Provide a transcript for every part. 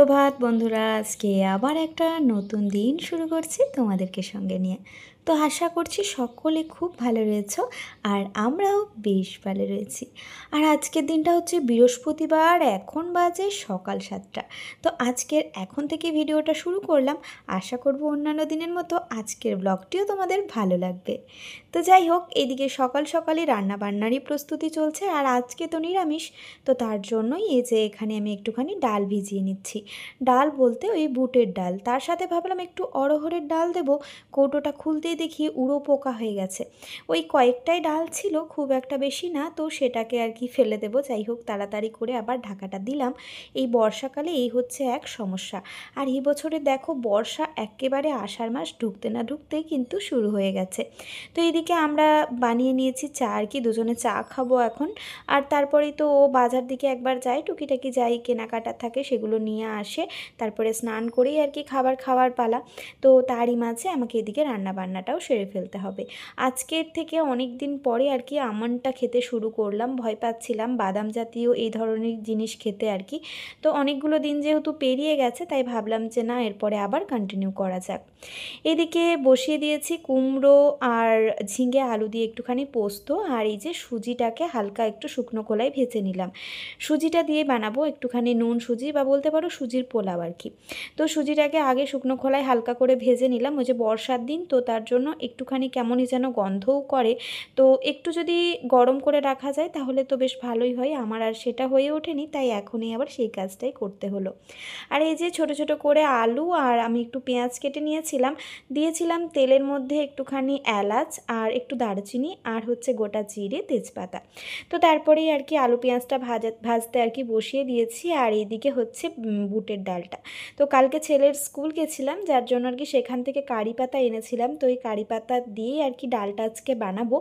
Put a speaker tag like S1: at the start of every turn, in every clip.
S1: সুপ্রভাত বন্ধুরা, আজকে আবার একটা নতুন দিন শুরু করছি তোমাদেরকে সঙ্গে নিয়ে। তো আশা করছি সকলে খুব ভালো রয়েছো আর আমরাও বেশ ভালো রয়েছি। আর আজকের দিনটা হচ্ছে বৃহস্পতিবার, এখন বাজে সকাল 7টা। তো আজকের এখন থেকে ভিডিওটা শুরু করলাম। আশা করব অন্যান্য দিনের মতো আজকের ব্লগটিও তোমাদের ভালো লাগবে। তো যাই হোক, এদিকে সকাল সকালই রান্নাবান্নারই প্রস্তুতি চলছে আর আজকে তো নিরামিষ। তো তার জন্যই এই যে এখানে আমি একটুখানি ডাল ভিজিয়ে নিচ্ছি। ডাল বলতে ওই বুটের ডাল, তার সাথে ভাবলাম একটু অড়হরের ডাল দেবো। কৌটোটা খুলতেই দেখি উড়ো পোকা হয়ে গেছে। ওই কয়েকটাই ডাল ছিল, খুব একটা বেশি না, তো সেটাকে আর কি ফেলে দেবো। যাই হোক, তাড়াতাড়ি করে আবার ঢাকাটা দিলাম। এই বর্ষাকালে এই হচ্ছে এক সমস্যা। আর এই বছরে দেখো, বর্ষা একেবারে আষাঢ় মাস ঢুকতে না ঢুকতেই কিন্তু শুরু হয়ে গেছে। তো এইদিকে আমরা বানিয়ে নিয়েছি চা, আর কি দুজনে চা খাবো এখন। আর তারপরেই তো ও বাজার দিকে একবার যায়, টুকিটাকি যাই কেনাকাটা থাকে সেগুলো নিয়ে আসে। তারপরে স্নান করেই আর কি খাবার খাওয়ার পালা। তো তারই মাঝে আমাকে এদিকে রান্নাবান্নাটাও সেরে ফেলতে হবে। আজকের থেকে অনেক দিন পরে আর কি আমন্ডটা খেতে শুরু করলাম। ভয় পাচ্ছিলাম বাদাম জাতীয় এই ধরনের জিনিস খেতে আর কি। তো অনেকগুলো দিন যেহেতু পেরিয়ে গেছে, তাই ভাবলাম যে না, এরপরে আবার কন্টিনিউ করা যাক। এদিকে বসিয়ে দিয়েছি কুমড়ো আর ঝিঙে আলু দিয়ে একটুখানি পোস্ত, আর এই যে সুজিটাকে হালকা একটু শুকনো খোলায় ভেজে নিলাম। সুজিটা দিয়ে বানাবো একটুখানি নুন সুজি, বা বলতে পারো সুজির পোলাও আর কি। তো সুজিটাকে আগে শুকনো খোলায় হালকা করে ভেজে নিলাম। ওই যে বর্ষার দিন তো, তার জন্য একটুখানি কেমনই যেন গন্ধও করে। তো একটু যদি গরম করে রাখা যায় তাহলে তো বেশ ভালোই হয়। আমার আর সেটা হয়ে ওঠেনি, তাই এখনই আবার সেই কাজটাই করতে হলো। আর এই যে ছোট ছোট করে আলু আর আমি একটু পেঁয়াজ কেটে নিয়েছিলাম, দিয়েছিলাম তেলের মধ্যে একটুখানি এলাচ আর একটু দারচিনি আর হচ্ছে গোটা জিরে, তেজপাতা। তো তারপরেই আর কি আলু পেঁয়াজটা ভাজতে আর কি বসিয়ে দিয়েছি। আর এইদিকে হচ্ছে বুটের ডালটা। তো কালকে ছেলের স্কুল গেছিলাম, যার জন্য আর কি সেখান থেকে কারি পাতা এনেছিলাম। তো এই কারি পাতা দিয়েই আর কি ডালটা আজকে বানাবো।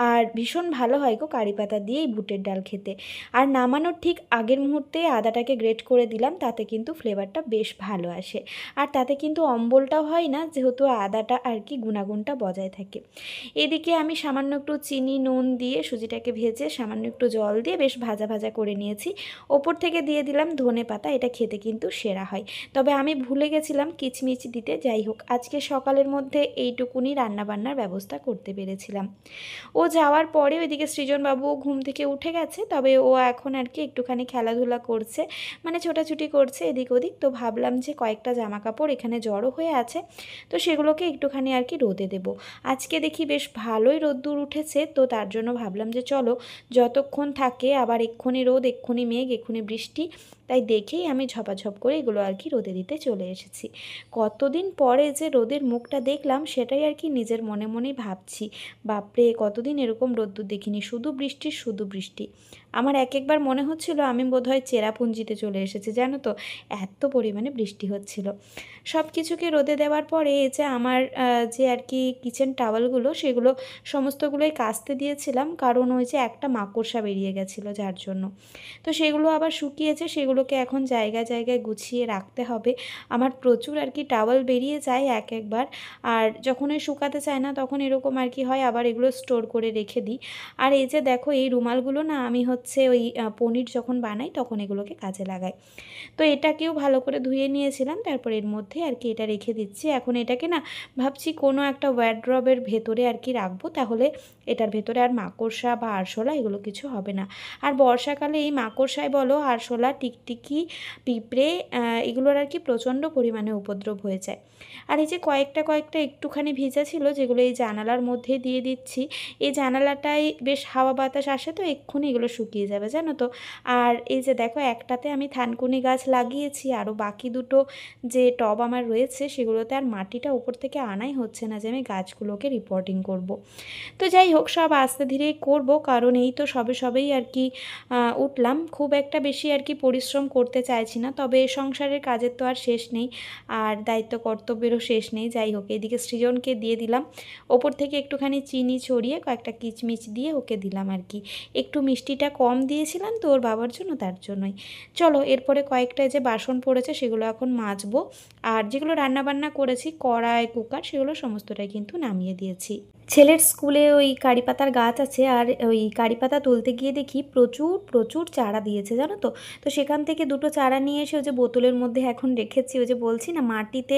S1: আর ভীষণ ভালো হয় গো কারি পাতা দিয়েই বুটের ডাল খেতে। আর নামানোর ঠিক আগের মুহূর্তে আদাটাকে গ্রেট করে দিলাম, তাতে কিন্তু ফ্লেভারটা বেশ ভালো আসে। আর তাতে কিন্তু অম্বলটাও হয় না, যেহেতু আদাটা আর কি গুণাগুণটা বজায় থাকে। এদিকে আমি সামান্য একটু চিনি নুন দিয়ে সুজিটাকে ভেজে সামান্য একটু জল দিয়ে বেশ ভাজা ভাজা করে নিয়েছি। ওপর থেকে দিয়ে দিলাম ধনে পাতা, এটা খেতে কিন্তু সেরা হয়। তবে আমি ভুলে গেছিলাম কিচমিচ দিতে। যাই হোক, আজকে সকালের মধ্যে এইটুকুনি রান্নাবান্নার ব্যবস্থা করতে পেরেছিলাম। ও যাওয়ার পরে ওইদিকে সৃজনবাবুও ঘুম থেকে উঠে গেছে, তবে ও এখন আর কি একটুখানি খেলাধুলা করছে, মানে ছোটাছুটি করছে এদিক ওদিক। তো ভাবলাম যে কয়েকটা জামা কাপড় এখানে জড়ো হয়ে আছে, তো সেগুলোকে একটুখানি আর কি রোদে দেবো। আজকে দেখি বেশ ভালোই রোদ্দুর উঠেছে, তো তার জন্য ভাবলাম যে চলো যতক্ষণ থাকে, আবার এক্ষুনি রোদ এক্ষুনি মেঘ এক্ষুনি বৃষ্টি, তাই দেখেই আমি ঝপাঝপ করে এগুলো আর কি রোদে দিতে চলে এসেছি। কতদিন পরে যে রোদের মুখটা দেখলাম, সেটাই আর কি নিজের মনে মনেই ভাবছি। বাপরে, কতদিন এরকম রোদ্দুর দেখিনি, শুধু বৃষ্টি শুধু বৃষ্টি। আমার এক একবার মনে হচ্ছিল আমি বোধহয় চেরাপুঞ্জিতে চলে এসেছি, জানো তো, এত পরিমাণে বৃষ্টি হচ্ছিল। সব কিছুকে রোদে দেওয়ার পরে এই যে আমার যে আর কি কিচেন টাওয়ালগুলো, সেগুলো সমস্তগুলোই কাচতে দিয়েছিলাম, কারণ ওই যে একটা মাকড়সা বেরিয়ে গেছিলো যার জন্য। তো সেগুলো আবার শুকিয়েছে, সেগুলোকে এখন জায়গায় জায়গায় গুছিয়ে রাখতে হবে। আমার প্রচুর আর কি টাওয়াল বেরিয়ে যায় এক একবার, আর যখন ওই শুকাতে চায় না তখন এরকম আর কি হয়, আবার এগুলো স্টোর করে রেখে দিই। আর এই যে দেখো, এই রুমালগুলো না আমি হচ্ছে ওই পনির যখন বানাই তখন এগুলোকে কাজে লাগাই। তো এটাকেও ভালো করে ধুয়ে নিয়েছিলাম, তারপর এর মধ্যে আর কি এটা রেখে দিচ্ছি। এখন এটাকে না ভাবছি কোনো একটা ওয়ার্ড্রবের ভেতরে আর কি রাখবো, তাহলে এটার ভেতরে আর মাকড়সা বা আরশোলা এগুলো কিছু হবে না। আর বর্ষাকালে এই মাকড়সায় বলো, আরশোলা, টিকটিকি, পিঁপড়ে, এগুলোর আর কি প্রচণ্ড পরিমাণে উপদ্রব হয়ে যায়। আর এই যে কয়েকটা কয়েকটা একটুখানি ভিজা ছিল, যেগুলো এই জানালার মধ্যে দিয়ে দিচ্ছি। এই জানালাটাই বেশ হাওয়া বাতাস আসে, তো এক্ষুনি এগুলো শুকিয়ে যাবে, জানো তো। আর এই যে দেখো, একটাতে আমি থানকুনি গাছ লাগিয়েছি, আরও বাকি দুটো যে টব আমার রয়েছে সেগুলোতে আর মাটিটা উপর থেকে আনাই হচ্ছে না যে আমি গাছগুলোকে রিপোর্টিং করব। তো যাই হোক, সব আস্তে ধীরেই করব, কারণ এই তো সবেই আর কি উঠলাম, খুব একটা বেশি আর কি পরিশ্রম করতে চাইছি না। তবে সংসারের কাজের তো আর শেষ নেই, আর দায়িত্ব কর্তব্যেরও শেষ নেই। যাই হোক, এদিকে সৃজনকে ওকে দিয়ে দিলাম। ওপর থেকে একটুখানি চিনি ছড়িয়ে কয়েকটা কিচমিচ দিয়ে ওকে দিলাম আর কি। একটু মিষ্টিটা কম দিয়েছিলাম তো ওর বাবার জন্য, তার জন্যই। চলো এরপরে কয়েকটা যে বাসন পড়েছে সেগুলো এখন মাজবো। আর যেগুলো রান্নাবান্না করেছি কড়াই কুকার সেগুলো সমস্তটাই কিন্তু নামিয়ে দিয়েছি। ছেলের স্কুলে ওই কারি পাতার গাছ আছে, আর ওই কারি পাতা তুলতে গিয়ে দেখি প্রচুর প্রচুর চারা দিয়েছে জানো তো। তো সেখান থেকে দুটো চারা নিয়ে এসে ওই যে বোতলের মধ্যে এখন রেখেছি। ওই যে বলছি না মাটিতে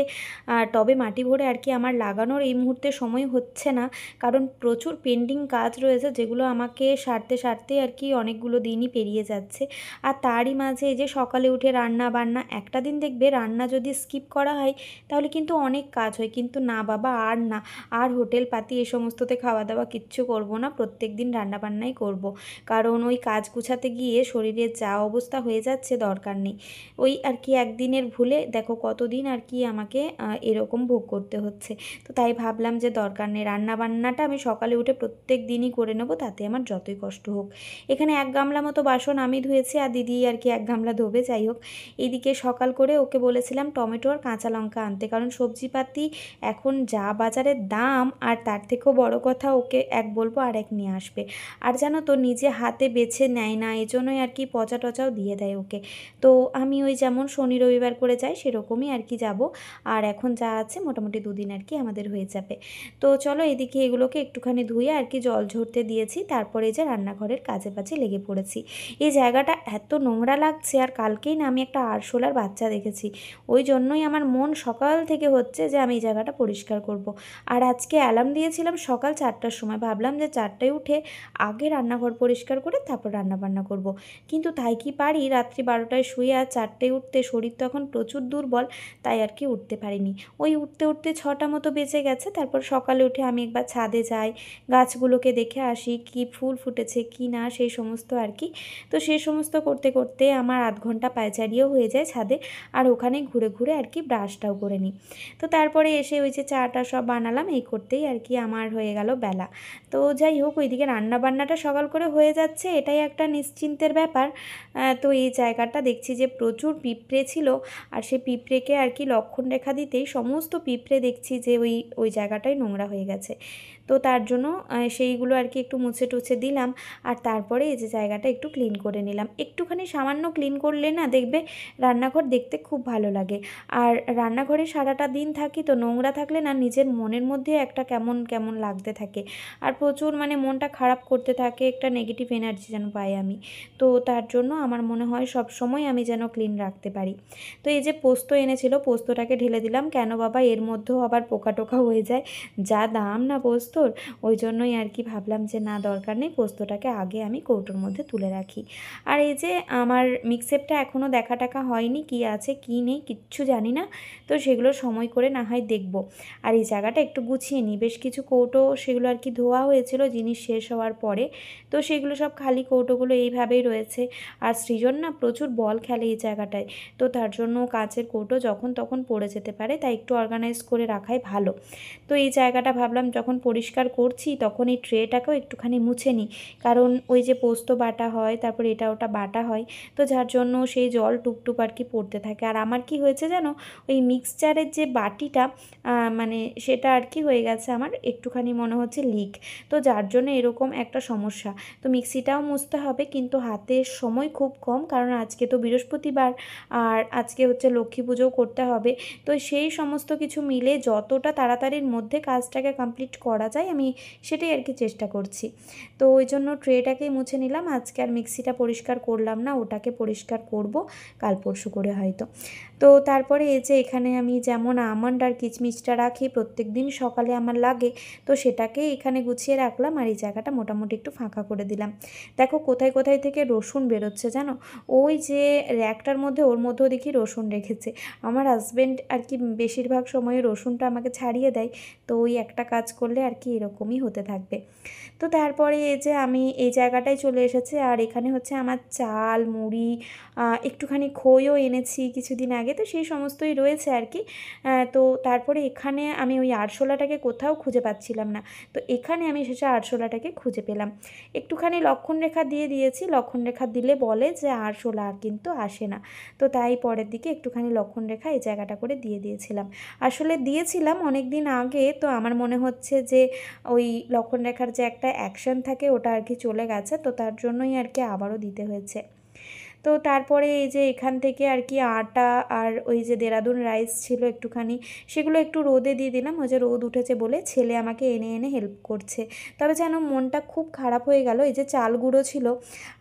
S1: টবে মাটি ভরে আর কি আমার লাগানোর এই মুহূর্তে সময় হচ্ছে না, কারণ প্রচুর পেন্ডিং কাজ রয়েছে যেগুলো আমাকে সারতে সারতে আর কি অনেকগুলো দিনই পেরিয়ে যাচ্ছে। আর তারই মাঝে এই যে সকালে উঠে রান্না বান্না, একটা দিন দেখবে রান্না যদি স্কিপ করা হয় তাহলে কিন্তু অনেক কাজ হয়, কিন্তু না বাবা আর না, আর হোটেল পাতি এ সমস্ততে খাওয়া দাওয়া কিচ্ছু করব না, প্রত্যেক দিন রান্নাবান্নাই করব। কারণ ওই কাজ গুছাতে গিয়ে শরীরের যা অবস্থা হয়ে যাচ্ছে দরকার নেই। ওই আর কি একদিনের ভুলে দেখো কতদিন আর কি আমাকে এরকম ভোগ করতে হচ্ছে। তো তাই ভাবলাম যে দরকার নেই, রান্নাবান্নাটা আমি সকালে উঠে প্রত্যেক দিনই করে নেব, তাতে আমার যতই কষ্ট হোক। এখানে 1 গামলা মতো বাসন আমি ধুয়েছি, আর দিদি আর কি 1 গামলা ধোবে। যাই হোক, এইদিকে সকাল করে ওকে বলেছিলাম টমেটো আর কাঁচা লঙ্কা আনতে, কারণ সবজিপাতি এখন যা বাজারের দাম, আর তার থেকেও বড় কথা ওকে এক বলবো আর এক নিয়ে আসবে। আর জানো তো নিজে হাতে বেছে নেয় না, এজন্যই আর কি পচা টচাও দিয়ে দেয় ওকে। তো আমি ওই যেমন শনি রবিবার করে যাই সেরকমই আর কি যাব। আর এখন যা আছে মোটামুটি 2 দিন আর কি আমাদের হয়ে যাবে। তো চলো এদিকে এগুলোকে একটুখানি ধুয়ে আর কি জল ঝরতে দিয়েছি, তারপরে যে রান্নাঘরের কাজে বাজে লেগে পড়েছি। এই জায়গাটা এত নোংরা লাগছে, আর কালকেই না আমি একটা আরশোলার বাচ্চা দেখেছি, ওই জন্যই আমার মন সকাল থেকে হচ্ছে যে আমি এই জায়গাটা পরিষ্কার করব। আর আজকে অ্যালার্ম দিয়েছিলাম সকাল 4টার সময়, ভাবলাম যে 4টায় উঠে আগে রান্নাঘর পরিষ্কার করে তারপর রান্নাবান্না করব। কিন্তু তাই কি পারি, রাত্রি 12টায় শুয়ে আর 4টায় উঠতে, শরীর তো এখন প্রচুর দুর্বল, তাই আর কি উঠতে পারিনি। ওই উঠতে উঠতে 6টা মতো বেজে গেছে। তারপর সকালে উঠে আমি একবার ছাদে যাই, গাছগুলোকে দেখে আসি কি ফুল ফুটেছে কি না সেই সমস্ত আর কি। তো সেই সমস্ত করতে করতে আমার আধ ঘন্টা পায়চারিও হয়ে যায় ছাদে, আর ওখানে ঘুরে ঘুরে আর কি ব্রাশটাও করে নিই। তো তারপরে এসে ওই যে চাটা সব বানালাম, এই করতেই আর কি আমার হয়ে গেল বেলা। তো যাই হোক, ওইদিকে রান্নাবান্নাটা সকাল করে হয়ে যাচ্ছে, এটাই একটা নিশ্চিন্তের ব্যাপার। তো এই জায়গাটা দেখছি যে প্রচুর পিঁপড়ে ছিল, আর সেই পিঁপড়েকে আর কি লক্ষণ রেখা দিতেই সমস্ত পিঁপড়ে দেখছি যে ওই ওই জায়গাটাই নোংরা হয়ে গেছে। তো তার জন্য সেইগুলো আর কি একটু মুছে টুছে দিলাম, আর তারপরে এই যে জায়গাটা একটু ক্লিন করে নিলাম। একটুখানি সামান্য ক্লিন করলে না দেখবে রান্নাঘর দেখতে খুব ভালো লাগে। আর রান্নাঘরে সারাটা দিন থাকি তো নোংরা থাকলে না নিজের মনের মধ্যে একটা কেমন কেমন লাগতে থাকে, আর প্রচুর মানে মনটা খারাপ করতে থাকে, একটা নেগেটিভ এনার্জি যেন পাই আমি। তো তার জন্য আমার মনে হয় সব সময় আমি যেন ক্লিন রাখতে পারি। তো এই যে পোস্ত এনেছিল, পোস্তটাকে ঢেলে দিলাম, কেন বাবা এর মধ্যেও আবার পোকা টোকা হয়ে যায়, যা দাম না পোস্তর, ওই জন্যই আর কি ভাবলাম যে না দরকার নেই, পোস্তটাকে আগে আমি কৌটোর মধ্যে তুলে রাখি। আর এই যে আমার মিক্সেপটা এখনও দেখা টাকা হয়নি, কি আছে কি নেই কিচ্ছু জানি না, তো সেগুলো সময় করে না হয় দেখব। আর এই জায়গাটা একটু গুছিয়ে নিই, বেশ কিছু কৌটো সেগুলো আর কি ধোয়া হয়েছিল জিনিস শেষ হওয়ার পরে, তো সেগুলো সব খালি কৌটোগুলো এইভাবেই রয়েছে। আর সৃজন না প্রচুর বল খেলে এই জায়গাটায়, তো তার জন্য কাঁচের কৌটো যখন তখন পড়ে যেতে পারে, তাই একটু অর্গানাইজ করে রাখাই ভালো। তো এই জায়গাটা ভাবলাম যখন পরিষ্কার করছি তখন এই ট্রেটাকেও একটুখানি মুছে নিই, কারণ ওই যে পোস্ত বাটা হয় তারপর এটা ওটা বাটা হয়, তো যার জন্য সেই জল টুপটুপ আর কি পড়তে থাকে। আর আমার কি হয়েছে জানো, ওই মিক্সচারের যে বাটিটা মানে সেটা আর কি হয়ে গেছে আমার একটুখানি মনে হচ্ছে লিক, তো যার জন্য এরকম একটা সমস্যা। তো মিক্সিটাও মুছতে হবে, কিন্তু হাতে সময় খুব কম, কারণ আজকে তো বৃহস্পতিবার, আর আজকে হচ্ছে লক্ষ্মী পুজোও করতে হবে। তো সেই সমস্ত কিছু মিলে যতটা তাড়াতাড়ির মধ্যে কাজটাকে কমপ্লিট করা যায় আমি সেটাই আর কি চেষ্টা করছি। তো ওই জন্য ট্রেটাকেই মুছে নিলাম, আজকে আর মিক্সিটা পরিষ্কার করলাম না, ওটাকে পরিষ্কার করব কাল পরশু করে হয়তো। তো তারপরে এই যে এখানে আমি যেমন আমন্ড আর কিচমিচটা রাখি প্রত্যেক দিন সকালে আমার লাগে, তো সেটাকে এখানে গুছিয়ে রাখলাম, আর এই জায়গাটা মোটামুটি একটু ফাঁকা করে দিলাম। দেখো কোথায় কোথায় থেকে রসুন বেরোচ্ছে জানো, ওই যে র্যাকটার মধ্যে ওর মধ্যেও দেখি রসুন রেখেছে। আমার হাজব্যান্ড আর কি বেশিরভাগ সময়ে রসুনটা আমাকে ছাড়িয়ে দেয়, তো ওই একটা কাজ করলে আর কি এরকমই হতে থাকবে। তো তারপরে এই যে আমি এই জায়গাটায় চলে এসেছি, আর এখানে হচ্ছে আমার চাল, মুড়ি, একটুখানি খইও এনেছি কিছুদিন আগে, তো সেই সমস্তই রয়েছে আর কি। তো তারপরে এখানে আমি ওই আরশোলাটাকে কোথাও খুঁজে পাচ্ছিলাম না, তো এখানে আমি শেষে আরশোলাটাকে খুঁজে পেলাম। একটুখানি লক্ষণরেখা দিয়ে দিয়েছি, লক্ষণরেখা দিলে বলে যে আরশোলা আর কিন্তু আসে না, তো তাই পরের দিকে একটুখানি লক্ষণরেখা এই জায়গাটা করে দিয়ে দিয়েছিলাম। আসলে দিয়েছিলাম অনেক দিন আগে, তো আমার মনে হচ্ছে যে ওই লক্ষণরেখার যে একটা অ্যাকশন থাকে ওটা আর কি চলে গেছে, তো তার জন্যই আর কি আবারও দিতে হয়েছে। তো তারপরে এই যে এখান থেকে আর কি আটা আর ওই যে দেরাদুন রাইস ছিল একটুখানি, সেগুলো একটু রোদে দিয়ে দিলাম। ওই যে রোদ উঠেছে বলে ছেলে আমাকে এনে এনে হেল্প করছে। তবে যেন মনটা খুব খারাপ হয়ে গেল, এই যে চাল গুঁড়ো ছিল,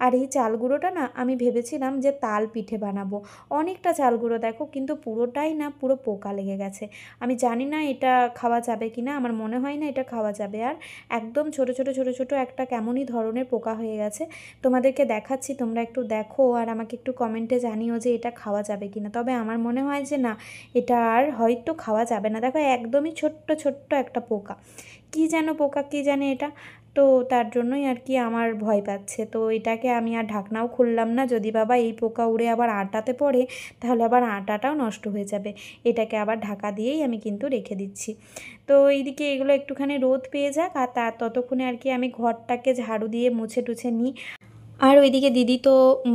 S1: আর এই চাল গুঁড়োটা না আমি ভেবেছিলাম যে তাল পিঠে বানাবো, অনেকটা চাল গুঁড়ো দেখো, কিন্তু পুরোটাই না পুরো পোকা লেগে গেছে। আমি জানি না এটা খাওয়া যাবে কি না, আমার মনে হয় না এটা খাওয়া যাবে। আর একদম ছোটো ছোটো ছোটো ছোটো একটা কেমনই ধরনের পোকা হয়ে গেছে। তোমাদেরকে দেখাচ্ছি, তোমরা একটু দেখো আর আমাকে একটু কমেন্টে জানিও যে এটা খাওয়া যাবে কি না। তবে আমার মনে হয় যে না, এটা আর হয়তো খাওয়া যাবে না। দেখো একদমই ছোট্ট ছোট্ট একটা পোকা, কী যেন পোকা, কী জানে এটা। তো তার জন্যই আর কি আমার ভয় পাচ্ছে। তো এটাকে আমি আর ঢাকনাও খুললাম না, যদি বাবা এই পোকা উড়ে আবার আটাতে পড়ে তাহলে আবার আটাটাও নষ্ট হয়ে যাবে। এটাকে আবার ঢাকা দিয়েই আমি কিন্তু রেখে দিচ্ছি। তো এইদিকে এগুলো একটুখানি রোদ পেয়ে যাক, আর তার ততক্ষণে আর কি আমি ঘরটাকে ঝাড়ু দিয়ে মুছে টুছে নিই। আর ওইদিকে দিদি তো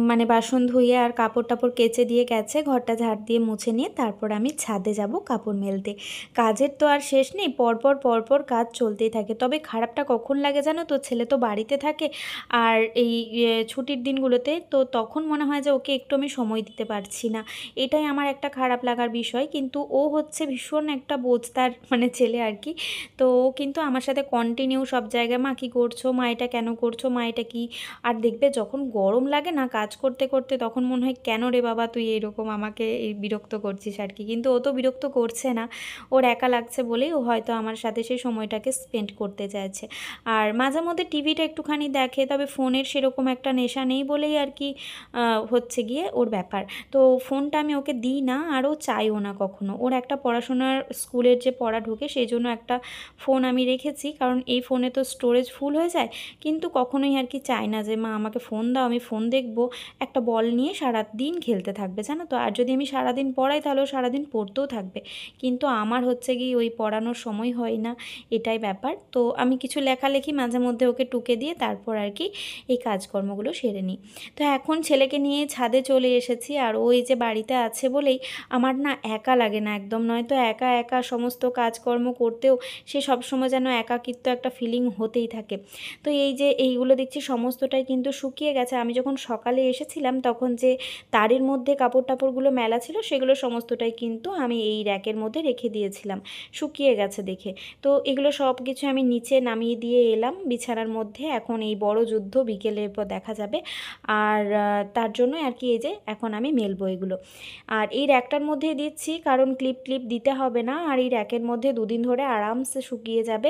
S1: মানে বাসন ধুয়ে আর কাপড় টাপড় কেচে দিয়ে গেছে, ঘরটা ঝাড় দিয়ে মুছে নিয়ে তারপর আমি ছাদে যাব কাপড় মেলতে। কাজের তো আর শেষ নেই, পরপর পরপর কাজ চলতেই থাকে। তবে খারাপটা কখন লাগে জানো তো, ছেলে তো বাড়িতে থাকে আর এই ছুটির দিনগুলোতে, তো তখন মনে হয় যে ওকে একটু আমি সময় দিতে পারছি না, এটাই আমার একটা খারাপ লাগার বিষয়। কিন্তু ও হচ্ছে ভীষণ একটা বোঝদার মানে ছেলে আর কি। তো ও কিন্তু আমার সাথে কন্টিনিউ সব জায়গায়, মা কী করছো, মা এটা কেন করছো, মা এটা কী। আর দেখবে যখন গরম লাগে না কাজ করতে করতে, তখন মনে হয় কেন রে বাবা তুই এরকম আমাকে এই বিরক্ত করছিস আর কি। কিন্তু ও তো বিরক্ত করছে না, ওর একা লাগছে বলেই ও হয়তো আমার সাথে সেই সময়টাকে স্পেন্ড করতে চাইছে। আর মাঝে মধ্যে টিভিটা একটুখানি দেখে, তবে ফোনের সেরকম একটা নেশা নেই বলেই আর কি হচ্ছে গিয়ে ওর ব্যাপার। তো ফোনটা আমি ওকে দিই না, আর ও চাইও না কখনো। ওর একটা পড়াশোনার স্কুলের যে পড়া ঢোকে সেই জন্য একটা ফোন আমি রেখেছি, কারণ এই ফোনে তো স্টোরেজ ফুল হয়ে যায়। কিন্তু কখনোই আর কি চায় না যে মা আমাকে ফোন দাও, আমি ফোন দেখবো। একটা বল নিয়ে সারাদিন খেলতে থাকবে জানো তো। আর যদি আমি সারাদিন পড়াই তাহলেও সারাদিন পড়তেও থাকবে, কিন্তু আমার হচ্ছে কি ওই পড়ানোর সময় হয় না, এটাই ব্যাপার। তো আমি কিছু লেখালেখি মাঝে মধ্যে ওকে টুকে দিয়ে তারপর আর কি এই কাজকর্মগুলো সেরে নিই। তো এখন ছেলেকে নিয়ে ছাদে চলে এসেছি, আর ওই যে বাড়িতে আছে বলেই আমার না একা লাগে না একদম। নয়তো একা একা সমস্ত কাজকর্ম করতেও সে সবসময় যেন একাকিত্ব একটা ফিলিং হতেই থাকে। তো এই যে এইগুলো দেখছি সমস্তটাই কিন্তু শুকিয়ে গেছে। আমি যখন সকালে এসেছিলাম তখন যে তারের মধ্যে কাপড় টাপড়গুলো মেলা ছিল সেগুলো সমস্তটাই কিন্তু আমি এই র্যাকের মধ্যে রেখে দিয়েছিলাম, শুকিয়ে গেছে দেখে। তো এগুলো সব কিছু আমি নিচে নামিয়ে দিয়ে এলাম বিছানার মধ্যে। এখন এই বড় যুদ্ধ বিকেলের পর দেখা যাবে, আর তার জন্যই আর কি এই যে এখন আমি মেলবো এগুলো। আর এই র্যাকটার মধ্যে দিচ্ছি কারণ ক্লিপ ক্লিপ দিতে হবে না, আর এই র্যাকের মধ্যে দুদিন ধরে আরামসে শুকিয়ে যাবে।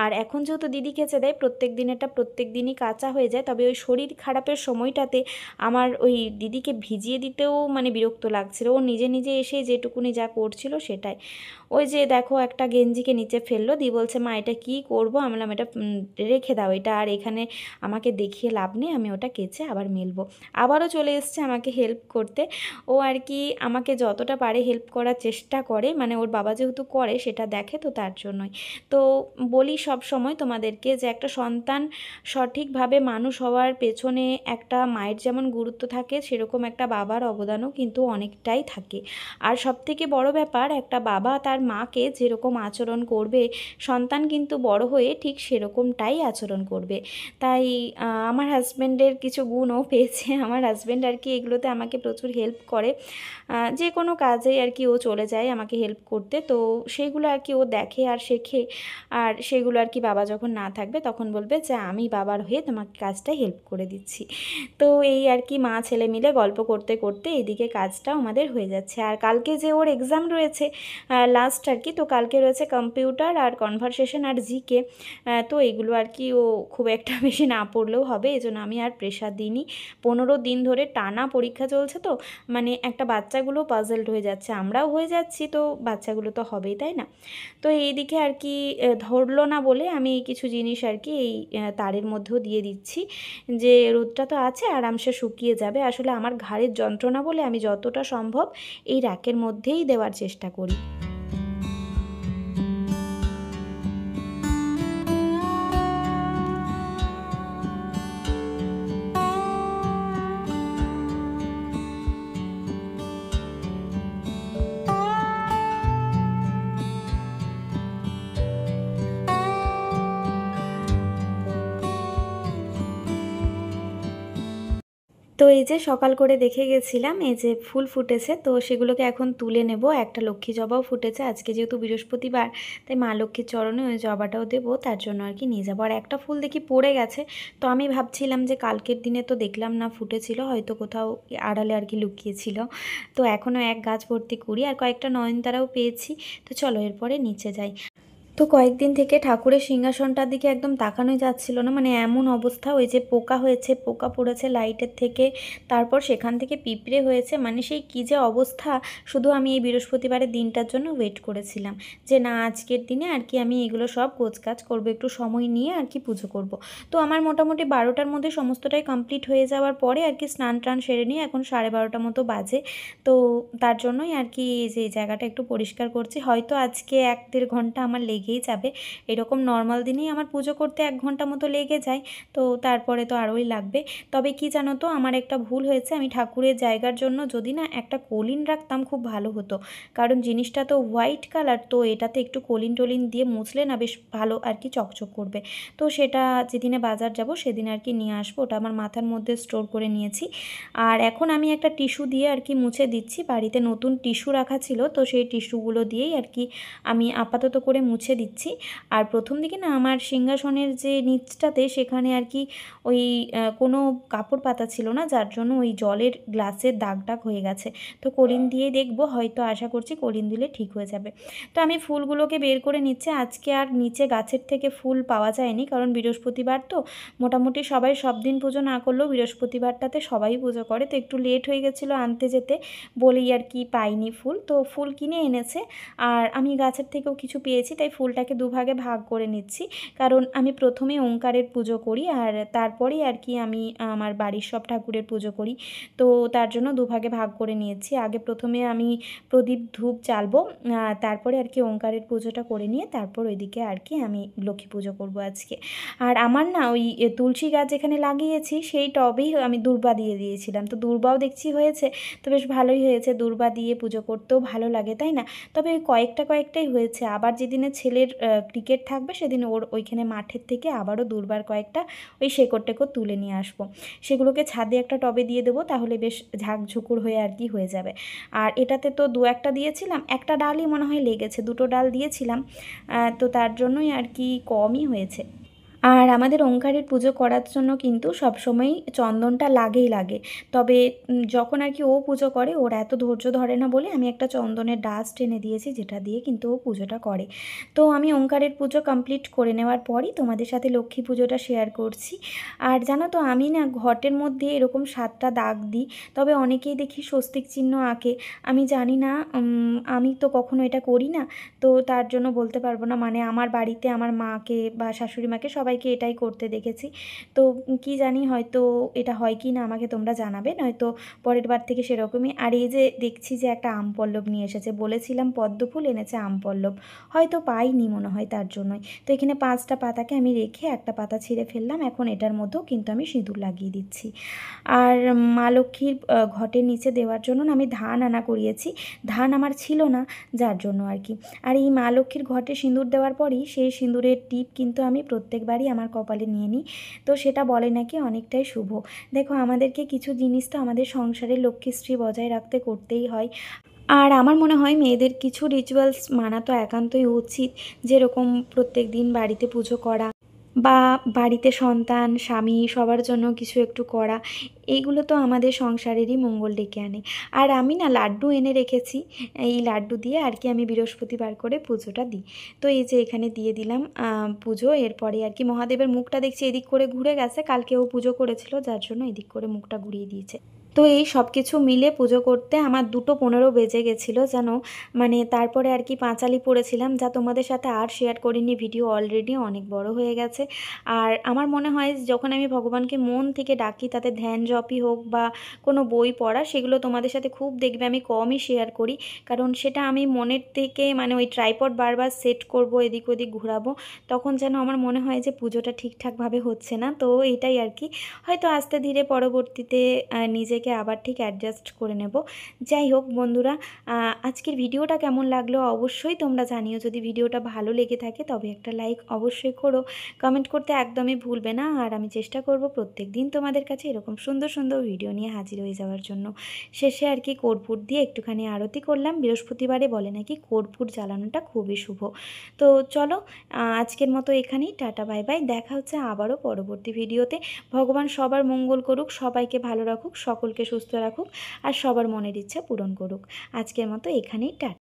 S1: আর এখন যেহেতু দিদি কেচে দেয়, প্রত্যেক দিনেরটা প্রত্যেক দিনই কাঁচা হয়ে যায়। তবে ওই শরীর খারাপের সময়টাতে আমার ওই দিদিকে ভিজিয়ে দিতেও মানে বিরক্ত লাগছিল। ও নিজে নিজে এসে যেটুকুনি যা করছিল সেটাই। ওই যে দেখো একটা গেঞ্জিকে নিচে ফেললো, দিয়ে বলছে মা এটা কী করবো। আমি বললাম এটা রেখে দাও, এটা আর এখানে আমাকে দেখিয়ে লাভ নেই, আমি ওটা কেচে আবার মেলবো। আবারও চলে এসছে আমাকে হেল্প করতে। ও আর কি আমাকে যতটা পারে হেল্প করার চেষ্টা করে, মানে ওর বাবা যেহেতু করে সেটা দেখে, তো তার জন্যই। তো বলি সব সময় তোমাদেরকে যে একটা সন্তান সঠিকভাবে মানুষ হওয়ার পেছনে একটা মায়ের যেমন গুরুত্ব থাকে, সেরকম একটা বাবার অবদানও কিন্তু অনেকটাই থাকে। আর সবথেকে বড় ব্যাপার, একটা বাবা তার মাকে যেরকম আচরণ করবে, সন্তান কিন্তু বড় হয়ে ঠিক সেরকমটাই আচরণ করবে। তাই আমার হাজব্যান্ডের কিছু গুণও পেয়েছে। আমার হাজব্যান্ড আর কি এগুলোতে আমাকে প্রচুর হেল্প করে, যে কোনো কাজেই আর কি ও চলে যায় আমাকে হেল্প করতে। তো সেইগুলো আর কি ও দেখে আর শেখে, আর সেগুলো আর কি বাবা যখন না থাকবে তখন বলবে যে আমি বাবার হয়ে তোমাকে কাজটা হেল্প করে দিচ্ছি। দিচ্ছি। তো এই আর কি মা ছেলে মিলে গল্প করতে করতে এদিকে কাজটাও আমাদের হয়ে যাচ্ছে। আর কালকে যে ওর এক্সাম রয়েছে লাস্ট আর কি, তো কালকে রয়েছে কম্পিউটার আর কনভারসেশন আর জিকে। তো এগুলো আর কি ও খুব একটা বেশি না পড়লেও হবে, এজন্য আমি আর প্রেশার দিইনি। 15 দিন ধরে টানা পরীক্ষা চলছে, তো মানে একটা বাচ্চাগুলো পাজলড হয়ে যাচ্ছে, আমরাও হয়ে যাচ্ছি, তো বাচ্চাগুলো তো হবেই, তাই না? তো এইদিকে আর কি ধরলো না বলে আমি কিছু জিনিস আর কি এই তারের মধ্যেও দিয়ে দিচ্ছি, যে রোদটা তো আছে আরামসে শুকিয়ে যাবে। আসলে আমার ঘাড়ের যন্ত্রণা বলে আমি যতটা সম্ভব এই র্যাকের মধ্যেই দেওয়ার চেষ্টা করি। তো এই যে সকাল করে দেখে গেছিলাম এই যে ফুল ফুটেছে, তো সেগুলোকে এখন তুলে নেব। একটা লক্ষ্মী জবাও ফুটেছে, আজকে যেহেতু বৃহস্পতিবার তাই মা লক্ষ্মীর চরণে ওই জবাটাও দেবো, তার জন্য আর কি নিয়ে যাবো। আর একটা ফুল দেখি পড়ে গেছে, তো আমি ভাবছিলাম যে কালকের দিনে তো দেখলাম না ফুটেছিল, হয়তো কোথাও আড়ালে আর কি লুকিয়েছিল। তো এখনও এক গাছ ভর্তি কুড়ি আর কয়েকটা নয়নতারাও পেয়েছি। তো চলো এরপরে নিচে যাই। তো কয়েকদিন থেকে ঠাকুরের সিংহাসনটার দিকে একদম তাকানোই যাচ্ছিল না, মানে এমন অবস্থা, ওই যে পোকা হয়েছে, পোকা পড়েছে লাইটের থেকে, তারপর সেখান থেকে পিঁপড়ে হয়েছে, মানে সেই কী যে অবস্থা। শুধু আমি এই বৃহস্পতিবারের দিনটার জন্য ওয়েট করেছিলাম যে না আজকের দিনে আর কি আমি এগুলো সব গোছকাজ করবো, একটু সময় নিয়ে আর কি পুজো করব। তো আমার মোটামুটি 12টার মধ্যে সমস্তটাই কমপ্লিট হয়ে যাওয়ার পরে আর কি স্নান টান সেরে নিয়ে এখন 12:30 মতো বাজে। তো তার জন্যই আর কি যে জায়গাটা একটু পরিষ্কার করছি। হয়তো আজকে 1-1.5 ঘন্টা আমার লেগেই যাবে, এরকম নর্মাল দিনেই আমার পুজো করতে 1 ঘন্টা মতো লেগে যায়, তো তারপরে তো আরোই লাগবে। তবে কি জানো তো, আমার একটা ভুল হয়েছে, আমি ঠাকুরের জায়গার জন্য যদি না একটা কলিন রাখতাম খুব ভালো হতো, কারণ জিনিসটা তো হোয়াইট কালার, তো এটাতে একটু কলিন টলিন দিয়ে মুছলে না বেশ ভালো আর কি চকচক করবে। তো সেটা যেদিনে বাজার যাব সেদিন আর কি নিয়ে আসবো, ওটা আমার মাথার মধ্যে স্টোর করে নিয়েছি। আর এখন আমি একটা টিস্যু দিয়ে আর কি মুছে দিচ্ছি, বাড়িতে নতুন টিস্যু রাখা ছিল, তো সেই টিস্যুগুলো দিয়েই আর কি আমি আপাতত করে মুছে দিচ্ছি। আর প্রথম দিকে না আমার সিংহাসনের যে নিচটাতে সেখানে আর কি ওই কোনো কাপড় পাতা ছিল না, যার জন্য ওই জলের গ্লাসের দাগ দাগ হয়ে গেছে। তো কলিন দিয়ে দেখবো, হয়তো আশা করছি কলিন দিলে ঠিক হয়ে যাবে। তো আমি ফুলগুলোকে বের করে নিচ্ছি। আজকে আর নিচে গাছের থেকে ফুল পাওয়া যায়নি, কারণ বৃহস্পতিবার তো মোটামুটি সবাই সব দিন পুজো না করলেও বৃহস্পতিবারটাতে সবাই পুজো করে, তো একটু লেট হয়ে গেছিলো আনতে যেতে বলেই আর কি পাইনি ফুল। তো ফুল কিনে এনেছে, আর আমি গাছের থেকেও কিছু পেয়েছি, তাই ফুলটাকে দুভাগে ভাগ করে নিচ্ছি। কারণ আমি প্রথমে ওঙ্কারের পুজো করি আর তারপরেই আর কি আমি আমার বাড়ির সব ঠাকুরের পুজো করি, তো তার জন্য দুভাগে ভাগ করে নিয়েছি। আগে প্রথমে আমি প্রদীপ ধূপ জ্বালবো, তারপরে আর কি ওঙ্কারের পুজোটা করে নিয়ে তারপর ওইদিকে আর কি আমি লক্ষ্মী পুজো করব আজকে। আর আমার না ওই তুলসী গাছ যেখানে লাগিয়েছি সেই টবেই আমি দূর্বা দিয়ে দিয়েছিলাম, তো দূর্বাও দেখছি হয়েছে, তো বেশ ভালোই হয়েছে। দূর্বা দিয়ে পুজো করতেও ভালো লাগে, তাই না? তবে ওই কয়েকটাই হয়েছে, আবার যেদিনে ছেলের ক্রিকেট থাকবে সেদিন ওর ওইখানে মাঠের থেকে আবারও দূর্বার কয়েকটা ওই শেকড় টেকড় তুলে নিয়ে আসবো, সেগুলোকে ছাদে একটা টবে দিয়ে দেবো, তাহলে বেশ ঝাঁকঝুকুর হয়ে আর কি হয়ে যাবে। আর এটাতে তো 2-1টা দিয়েছিলাম, একটা ডালই মনে হয় লেগেছে, 2টো ডাল দিয়েছিলাম, তো তার জন্যই আর কি কমই হয়েছে। আর আমাদের ওঙ্কারের পুজো করার জন্য কিন্তু সবসময়ই চন্দনটা লাগে। তবে যখন আর কি ও পুজো করে ওর এত ধৈর্য ধরে না বলে আমি একটা চন্দনের ডাস্ট এনে দিয়েছি, যেটা দিয়ে কিন্তু ও পুজোটা করে। তো আমি ওঙ্কারের পুজো কমপ্লিট করে নেওয়ার পরই তোমাদের সাথে লক্ষ্মী পুজোটা শেয়ার করছি। আর জানো তো আমি না ঘটের মধ্যে এরকম 7টা দাগ দিই, তবে অনেকেই দেখি স্বস্তিক চিহ্ন আঁকে, আমি জানি না, আমি তো কখনো এটা করি না, তো তার জন্য বলতে পারবো না। মানে আমার বাড়িতে আমার মাকে বা শাশুড়ি মাকে সবাইকে এটাই করতে দেখেছি, তো কি জানি হয়তো এটা হয় কি না আমাকে তোমরা জানাবে, নয়তো পরের বার থেকে সেরকমই। আর এই যে দেখছি যে একটা আম পল্লব নিয়ে এসেছে, বলেছিলাম পদ্ম ফুল, এনেছে আম পল্লব, হয়তো পাইনি মনে হয় তার জন্যই। তো এখানে 5টা পাতাকে আমি রেখে একটা পাতা ছিঁড়ে ফেললাম, এখন এটার মধ্যেও কিন্তু আমি সিঁদুর লাগিয়ে দিচ্ছি। আর মা লক্ষ্মীর ঘটের নিচে দেওয়ার জন্য না আমি ধান আনা করিয়েছি, ধান আমার ছিল না যার জন্য আর কি। আর এই মা লক্ষ্মীর ঘটে সিঁদুর দেওয়ার পরই সেই সিঁদুরের টিপ কিন্তু আমি প্রত্যেকবারই আমার কপালে নিয়ে নিই, তো সেটা বলে নাকি অনেকটাই শুভ। দেখো আমাদেরকে কিছু জিনিস তো আমাদের সংসারে লক্ষ্মীশ্রী বজায় রাখতে করতেই হয়। আর আমার মনে হয় মেয়েদের কিছু রিচুয়ালস মানা তো একান্তই উচিত, যেরকম প্রত্যেক দিন বাড়িতে পুজো করা, বা বাড়িতে সন্তান, স্বামী সবার জন্য কিছু একটু করা, এইগুলো তো আমাদের সংসারেরই মঙ্গল ডেকে আনে। আর আমি না লাড্ডু এনে রেখেছি, এই লাড্ডু দিয়ে আর কি আমি বৃহস্পতিবার করে পুজোটা দিই। তো এই যে এখানে দিয়ে দিলাম পুজো। এরপরে আর কি মহাদেবের মুখটা দেখছি এদিক করে ঘুরে গেছে, কালকেও পুজো করেছিল যার জন্য এদিক করে মুখটা ঘুরিয়ে দিয়েছে। তো এই সব কিছু মিলে পুজো করতে আমার 2:15 বেজে গেছিলো জানো। মানে তারপরে আর কি পাঁচালি পড়েছিলাম, যা তোমাদের সাথে আর শেয়ার করিনি, ভিডিও অলরেডি অনেক বড় হয়ে গেছে। আর আমার মনে হয় যখন আমি ভগবানকে মন থেকে ডাকি, তাতে ধ্যান জপই হোক বা কোনো বই পড়া, সেগুলো তোমাদের সাথে খুব দেখবে আমি কমই শেয়ার করি। কারণ সেটা আমি মনের থেকে মানে ওই ট্রাইপড বারবার সেট করব, এদিক ওদিক ঘোরাবো, তখন যেন আমার মনে হয় যে পুজোটা ঠিকঠাকভাবে হচ্ছে না। তো এইটাই আর কি, হয়তো আস্তে ধীরে পরবর্তীতে নিজেকে আবার ঠিক অ্যাডজাস্ট করে নেব। যাই হোক বন্ধুরা, আজকের ভিডিওটা কেমন লাগলো অবশ্যই তোমরা জানিও। যদি ভিডিওটা ভালো লেগে থাকে তবে একটা লাইক অবশ্যই করো, কমেন্ট করতে একদমই ভুলবে না। আর আমি চেষ্টা করব প্রত্যেক দিন তোমাদের কাছে এরকম সুন্দর সুন্দর ভিডিও নিয়ে হাজির হয়ে যাওয়ার জন্য। শেষে আর কি কর্পূর দিয়ে একটুখানি আরতি করলাম, বৃহস্পতিবারে বলে নাকি কর্পূর জ্বালানোটা খুবই শুভ। তো চলো আজকের মতো এখানেই, টাটা বাই বাই, দেখা হচ্ছে আবারও পরবর্তী ভিডিওতে। ভগবান সবার মঙ্গল করুক, সবাইকে ভালো রাখুক, সকলকে সুস্থ রাখুক, আর সবার মনের ইচ্ছা পূরণ করুক। আজকের মতো এখানেই টাটা।